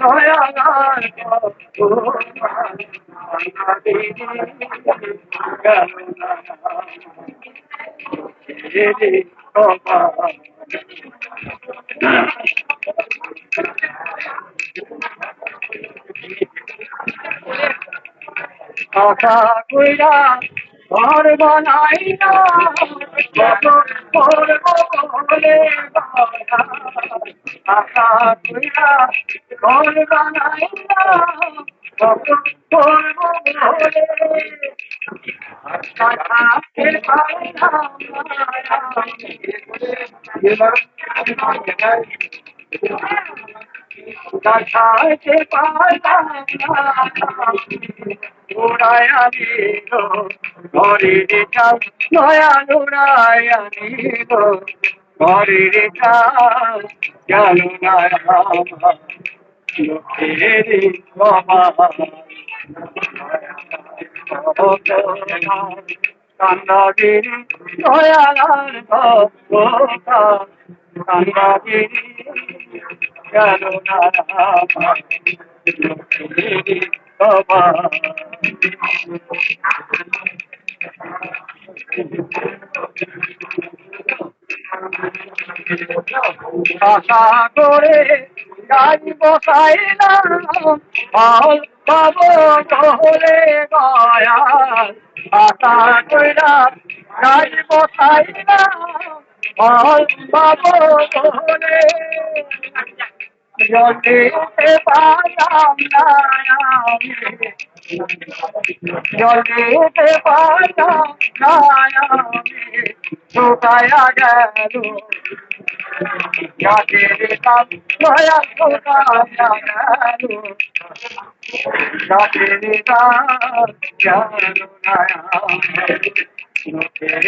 দয়াল আশা কইরা ঘর বানাইলা কত করব বলে আশা কইরা ঘর বানাইলা কত করব বলে আশা দেখাইতে পারলাম না উড়াইয়া দিল ঘরের চাল দয়াল উড়াইয়া দিল ঘরের চাল গেল না আমার লোকের কান্দাগিরি দয়ালার ভক্তা কান্দাগিরি গেল না আমার লোকের আশা করে গাছ বসাইলাম ফল পাব বলে দয়াল আশা কইরা গাছ বসাইলাম ফল পাব বলে জলদিতে পারলাম না আমি জলদিতে পারলাম না আমি শুকায়া গেল গাছের কাপ দয়া শুকায়া গেল গাছের কাপ গেল না লোকের